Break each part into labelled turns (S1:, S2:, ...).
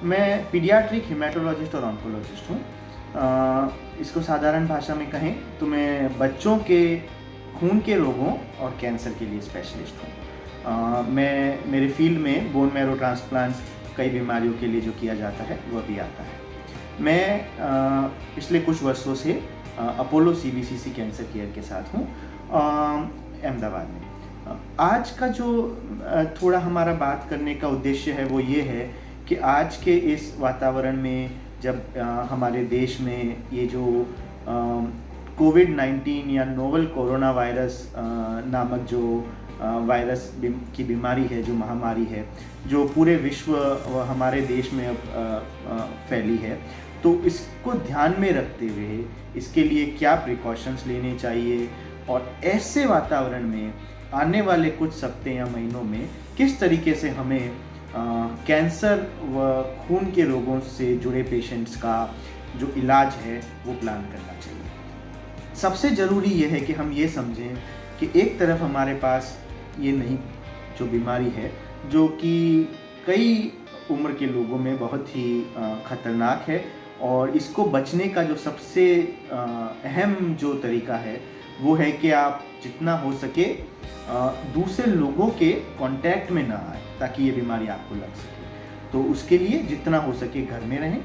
S1: मैं paediatric haematologist और oncologist हूँ। इसको साधारण भाषा में कहें तो मैं बच्चों के खून के रोगों और कैंसर के लिए स्पेशलिस्ट हूँ। मैं मेरे फील्ड में बोन मैरो ट्रांसप्लांट कई बीमारियों के लिए जो किया जाता है वह भी आता है। मैं पिछले कुछ वर्षों से अपोलो सीबीसीसी कैंसर केयर के साथ हूँ अहमदाबाद में। आज का जो थोड़ा हमारा बात करने का उद्देश्य है वो ये है कि आज के इस वातावरण में जब हमारे देश में ये जो कोविड-19 या नोवेल कोरोना वायरस नामक जो वायरस की बीमारी है, जो महामारी है, जो पूरे विश्व व हमारे देश में अब फैली है, तो इसको ध्यान में रखते हुए इसके लिए क्या प्रिकॉशंस लेने चाहिए और ऐसे वातावरण में आने वाले कुछ सप्ताह या महीनों में किस तरीके से हमें कैंसर व खून के रोगों से जुड़े पेशेंट्स का जो इलाज है वो प्लान करना चाहिए। सबसे ज़रूरी ये है कि हम ये समझें कि एक तरफ हमारे पास ये नहीं जो बीमारी है जो कि कई उम्र के लोगों में बहुत ही ख़तरनाक है, और इसको बचने का जो सबसे अहम जो तरीका है वो है कि आप जितना हो सके दूसरे लोगों के कांटेक्ट में ना आए ताकि ये बीमारी आपको लग सके। तो उसके लिए जितना हो सके घर में रहें।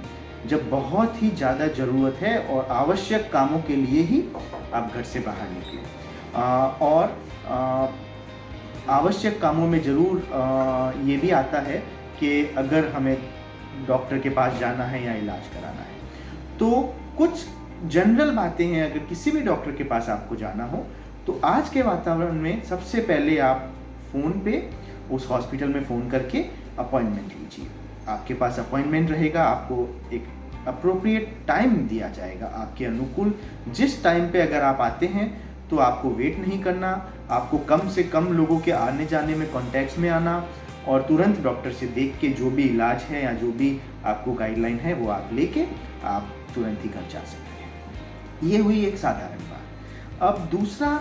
S1: जब बहुत ही ज़्यादा ज़रूरत है और आवश्यक कामों के लिए ही आप घर से बाहर निकलें। और आवश्यक कामों में ज़रूर ये भी आता है कि अगर हमें डॉक्टर के पास जाना है या इलाज कराना है तो कुछ जनरल बातें हैं। अगर किसी भी डॉक्टर के पास आपको जाना हो तो आज के वातावरण में सबसे पहले आप फ़ोन पे उस हॉस्पिटल में फ़ोन करके अपॉइंटमेंट लीजिए। आपके पास अपॉइंटमेंट रहेगा, आपको एक अप्रोप्रिएट टाइम दिया जाएगा आपके अनुकूल। जिस टाइम पे अगर आप आते हैं तो आपको वेट नहीं करना, आपको कम से कम लोगों के आने जाने में कॉन्टैक्ट्स में आना और तुरंत डॉक्टर से देख के जो भी इलाज है या जो भी आपको गाइडलाइन है वो आप लेके आप तुरंत ही घर जा सकते हैं। ये हुई एक साधारण बात। अब दूसरा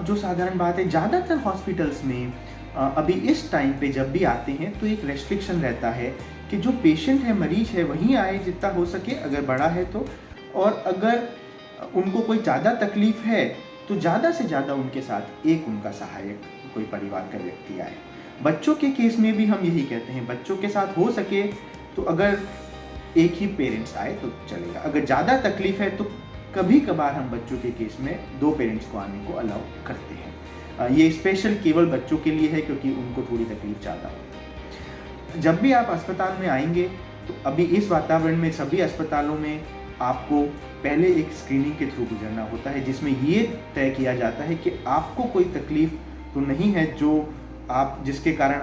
S1: जो साधारण बात है, ज़्यादातर हॉस्पिटल्स में अभी इस टाइम पे जब भी आते हैं तो एक रेस्ट्रिक्शन रहता है कि जो पेशेंट है, मरीज है, वहीं आए जितना हो सके, अगर बड़ा है तो, और अगर उनको कोई ज़्यादा तकलीफ़ है तो ज़्यादा से ज़्यादा उनके साथ एक उनका सहायक कोई परिवार का व्यक्ति आए। बच्चों के केस में भी हम यही कहते हैं, बच्चों के साथ हो सके तो अगर एक ही पेरेंट्स आए तो चलेगा। अगर ज़्यादा तकलीफ़ है तो कभी कभार हम बच्चों के केस में 2 पेरेंट्स को आने को अलाउ करते हैं। ये स्पेशल केवल बच्चों के लिए है क्योंकि उनको थोड़ी तकलीफ ज़्यादा होती है। जब भी आप अस्पताल में आएंगे तो अभी इस वातावरण में सभी अस्पतालों में आपको पहले एक स्क्रीनिंग के थ्रू गुजरना होता है जिसमें ये तय किया जाता है कि आपको कोई तकलीफ तो नहीं है जो जिसके कारण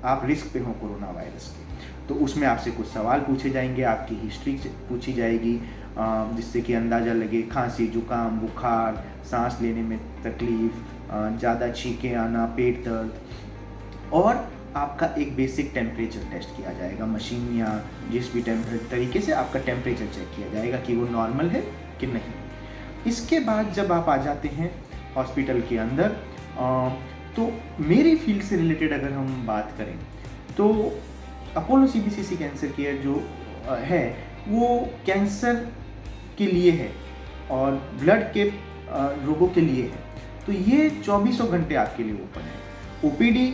S1: आप रिस्क पे हो कोरोना वायरस के। तो उसमें आपसे कुछ सवाल पूछे जाएंगे, आपकी हिस्ट्री पूछी जाएगी जिससे कि अंदाज़ा लगे खांसी, जुकाम, बुखार, सांस लेने में तकलीफ़, ज़्यादा छींके आना, पेट दर्द, और आपका एक बेसिक टेम्परेचर टेस्ट किया जाएगा। मशीन या जिस भी तरीके से आपका टेम्परेचर चेक किया जाएगा कि वो नॉर्मल है कि नहीं। इसके बाद जब आप आ जाते हैं हॉस्पिटल के अंदर तो मेरी फील्ड से रिलेटेड अगर हम बात करें तो अपोलो सीबीसीसी कैंसर केयर जो है वो कैंसर के लिए है और ब्लड के रोगों के लिए है। तो ये 24 घंटे आपके लिए ओपन है। ओपीडी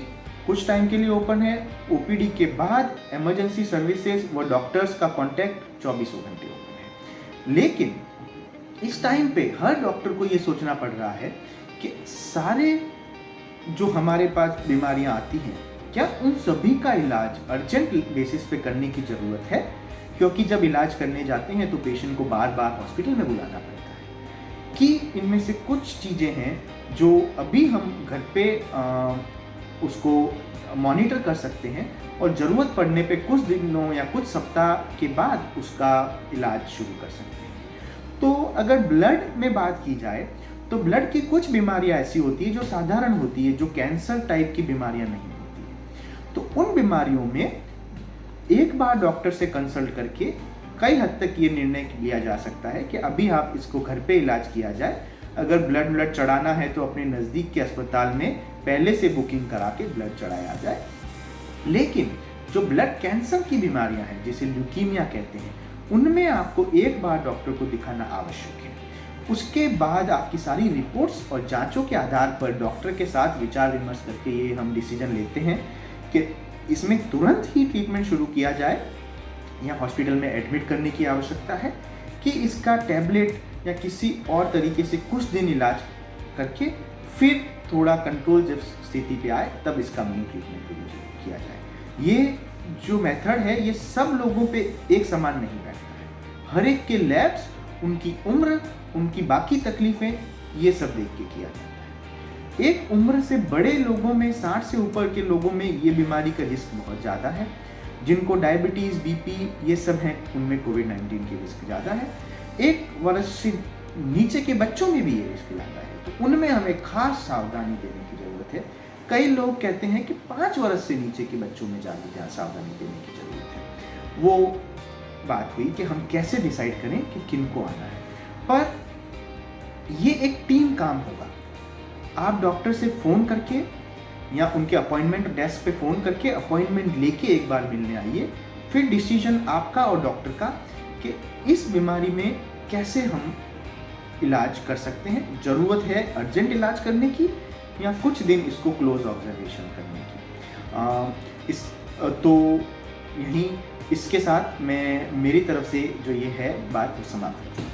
S1: कुछ टाइम के लिए ओपन है। ओपीडी के बाद इमरजेंसी सर्विसेज व डॉक्टर्स का कांटेक्ट 24 घंटे ओपन है। लेकिन इस टाइम पे हर डॉक्टर को ये सोचना पड़ रहा है कि सारे जो हमारे पास बीमारियां आती हैं क्या उन सभी का इलाज अर्जेंट बेसिस पे करने की ज़रूरत है, क्योंकि जब इलाज करने जाते हैं तो पेशेंट को बार बार हॉस्पिटल में बुलाना पड़ता है। कि इनमें से कुछ चीज़ें हैं जो अभी हम घर पे उसको मॉनिटर कर सकते हैं और ज़रूरत पड़ने पे कुछ दिनों या कुछ सप्ताह के बाद उसका इलाज शुरू कर सकते हैं। तो अगर ब्लड में बात की जाए तो ब्लड की कुछ बीमारियां ऐसी होती है जो साधारण होती है, जो कैंसर टाइप की बीमारियां नहीं होती है। तो उन बीमारियों में एक बार डॉक्टर से कंसल्ट करके कई हद तक ये निर्णय लिया जा सकता है कि अभी आप इसको घर पे इलाज किया जाए। अगर ब्लड चढ़ाना है तो अपने नज़दीक के अस्पताल में पहले से बुकिंग करा के ब्लड चढ़ाया जाए। लेकिन जो ब्लड कैंसर की बीमारियां हैं, जिसे ल्यूकीमिया कहते हैं, उनमें आपको एक बार डॉक्टर को दिखाना आवश्यक है। उसके बाद आपकी सारी रिपोर्ट्स और जांचों के आधार पर डॉक्टर के साथ विचार विमर्श करके ये हम डिसीजन लेते हैं कि इसमें तुरंत ही ट्रीटमेंट शुरू किया जाए या हॉस्पिटल में एडमिट करने की आवश्यकता है, कि इसका टैबलेट या किसी और तरीके से कुछ दिन इलाज करके फिर थोड़ा कंट्रोल जब स्थिति पे आए तब इसका मेन ट्रीटमेंट किया जाए। ये जो मेथड है ये सब लोगों पे एक समान नहीं बैठता है। हर एक के लैब्स, उनकी उम्र, उनकी बाकी तकलीफें, ये सब देख के किया जाता है। एक उम्र से बड़े लोगों में, 60 से ऊपर के लोगों में ये बीमारी का रिस्क बहुत ज़्यादा है। जिनको डायबिटीज़, बीपी ये सब हैं, उनमें कोविड-19 की रिस्क ज़्यादा है। 1 वर्ष से नीचे के बच्चों में भी ये रिस्क ज़्यादा है, तो उनमें हमें खास सावधानी देने की ज़रूरत है। कई लोग कहते हैं कि 5 वर्ष से नीचे के बच्चों में ज़्यादा सावधानी देने की ज़रूरत है। वो बात हुई कि हम कैसे डिसाइड करें कि किन को आना है, पर ये एक टीम काम होगा। आप डॉक्टर से फ़ोन करके या उनके अपॉइंटमेंट डेस्क पे फ़ोन करके अपॉइंटमेंट लेके एक बार मिलने आइए। फिर डिसीजन आपका और डॉक्टर का कि इस बीमारी में कैसे हम इलाज कर सकते हैं। ज़रूरत है अर्जेंट इलाज करने की या कुछ दिन इसको क्लोज ऑब्जर्वेशन करने की। तो यहीं इसके साथ मैं मेरी तरफ से जो ये है बात समाप्त करता हूँ।